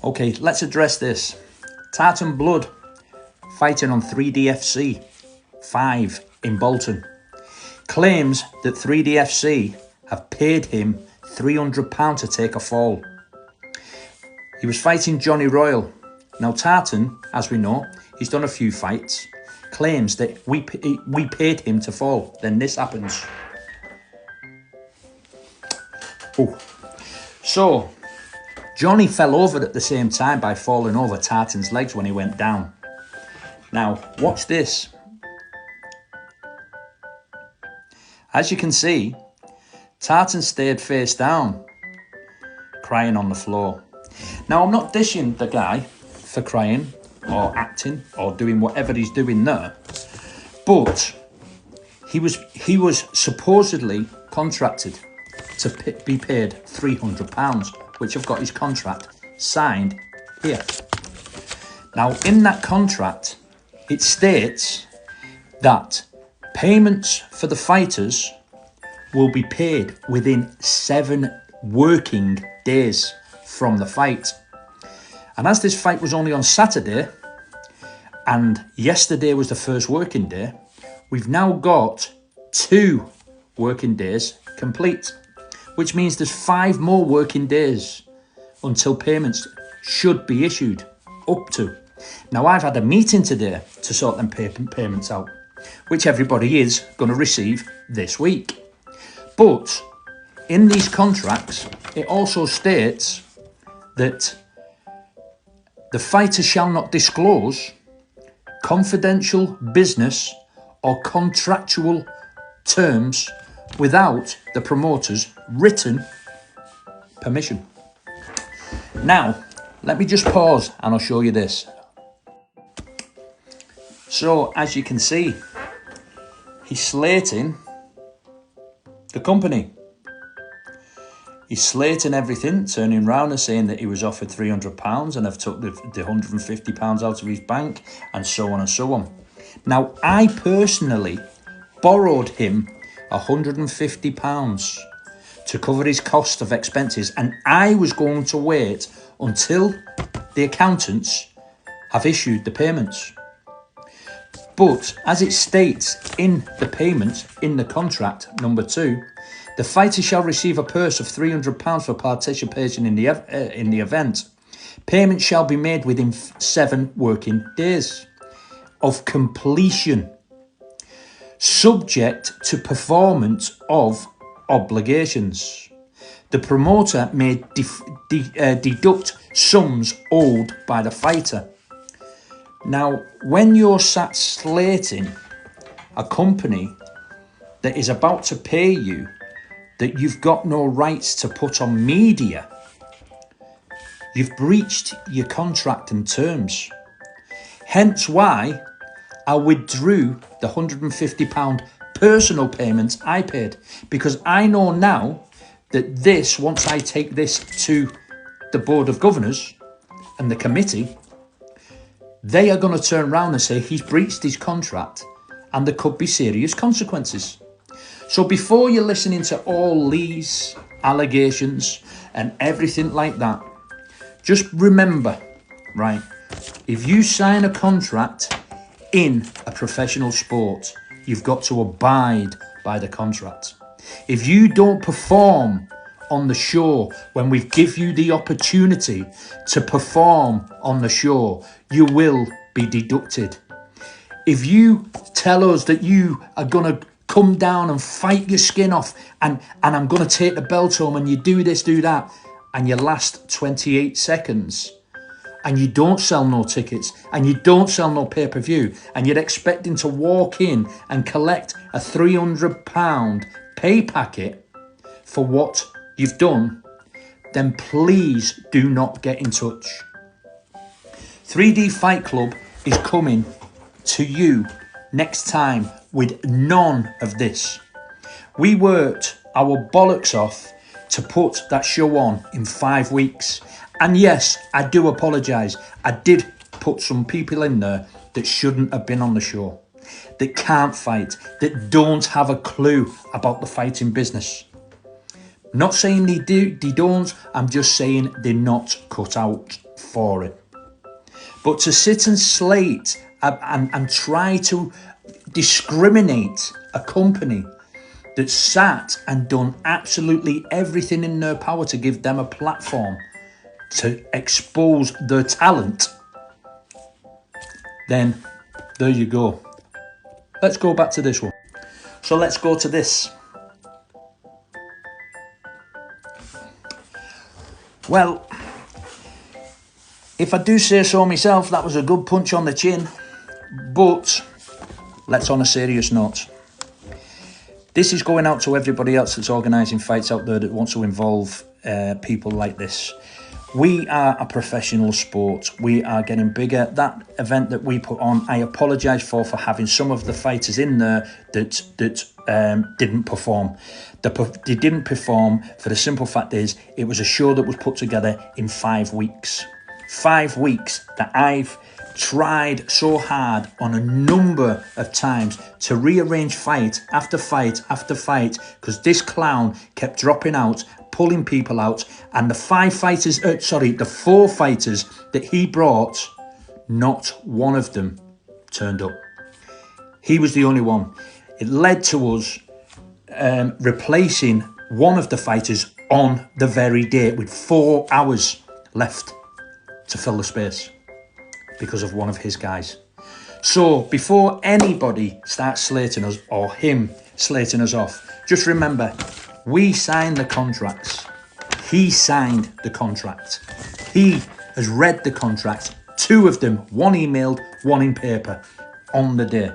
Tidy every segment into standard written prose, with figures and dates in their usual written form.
Okay, let's address this. Tartan Blood fighting on 3DFC 5 in Bolton claims that 3DFC have paid him £300 to take a fall. He was fighting Johnny Royal. Now Tartan, as we know, he's done a few fights, claims that we paid him to fall. Then this happens. Oh. So Johnny fell over at the same time by falling over Tartan's legs when he went down. Now watch this. As you can see, Tartan stayed face down, crying on the floor. Now I'm not dishing the guy for crying or acting or doing whatever he's doing there, but he was supposedly contracted to be paid £300, which I've got his contract signed here. Now in that contract, it states that payments for the fighters will be paid within 7 working days from the fight. And as this fight was only on Saturday, and yesterday was the first working day, we've now got 2 working days complete, which means there's 5 more working days until payments should be issued up to. Now I've had a meeting today to sort them payments out, which everybody is going to receive this week. But in these contracts, it also states that the fighter shall not disclose confidential business or contractual terms without the promoter's written permission. Now, let me just pause and I'll show you this. So, as you can see, he's slating the company. He's slating everything, turning round and saying that he was offered £300 and have took the £150 out of his bank, and so on and so on. Now, I personally borrowed him £150 to cover his cost of expenses, and I was going to wait until the accountants have issued the payments. But as it states in the payment, in the contract, number 2, the fighter shall receive a purse of £300 for participation in the event. Payment shall be made within 7 working days of completion, subject to performance of obligations. The promoter may deduct sums owed by the fighter. Now, when you're sat slating a company that is about to pay you that you've got no rights to put on media, you've breached your contract and terms. Hence why I withdrew the £150 personal payment I paid, because I know now that this, once I take this to the Board of Governors and the committee, they are going to turn around and say he's breached his contract and there could be serious consequences. So before you're listening to all these allegations and everything like that, just remember, right, if you sign a contract in a professional sport, you've got to abide by the contract. If you don't perform on the show when we give you the opportunity to perform on the show, you will be deducted. If you tell us that you are going to come down and fight your skin off and I'm going to take the belt home, and you do this, do that, and you last 28 seconds and you don't sell no tickets and you don't sell no pay-per-view, and you're expecting to walk in and collect a £300 pay packet for what you've done, then please do not get in touch. 3D Fight Club is coming to you next time with none of this. We worked our bollocks off to put that show on in 5 weeks. And yes, I do apologise. I did put some people in there that shouldn't have been on the show, that can't fight, that don't have a clue about the fighting business. Not saying they don't, I'm just saying they're not cut out for it. But to sit and slate and try to discriminate a company that sat and done absolutely everything in their power to give them a platform to expose their talent, then there you go. Let's go back to this one. So let's go to this. Well, if I do say so myself, that was a good punch on the chin. But let's on a serious note. This is going out to everybody else that's organising fights out there that wants to involve people like this. We are a professional sport. We are getting bigger. That event that we put on, I apologise for having some of the fighters in there that didn't perform. They didn't perform for the simple fact is it was a show that was put together in 5 weeks. 5 weeks that I've tried so hard on a number of times to rearrange fight after fight after fight because this clown kept dropping out, pulling people out, and the 4 fighters that he brought, not one of them turned up. He was the only one. It led to us replacing one of the fighters on the very day with 4 hours left to fill the space because of one of his guys. So before anybody starts slating us or him slating us off, just remember, we signed the contracts. He signed the contract. He has read the contract. 2 of them, one emailed, one in paper, on the day.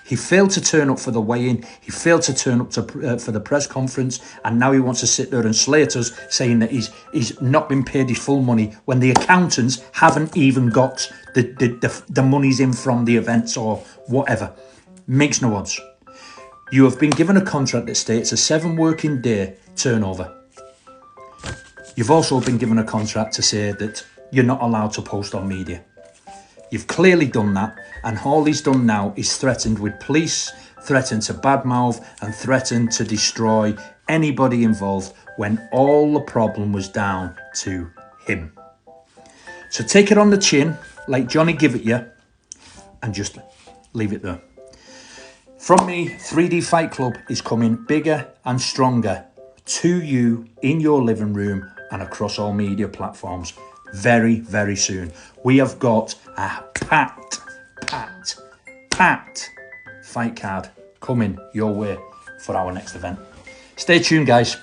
He failed to turn up for the weigh-in. He failed to turn up for the press conference, and now he wants to sit there and slate us, saying that he's not been paid his full money when the accountants haven't even got the monies in from the events or whatever. Makes no odds. You have been given a contract that states a 7 working day turnover. You've also been given a contract to say that you're not allowed to post on media. You've clearly done that, and all he's done now is threatened with police, threatened to badmouth, and threatened to destroy anybody involved when all the problem was down to him. So take it on the chin, like Johnny give it you, and just leave it there. From me, 3D Fight Club is coming bigger and stronger to you in your living room and across all media platforms very, very soon. We have got a packed fight card coming your way for our next event. Stay tuned, guys.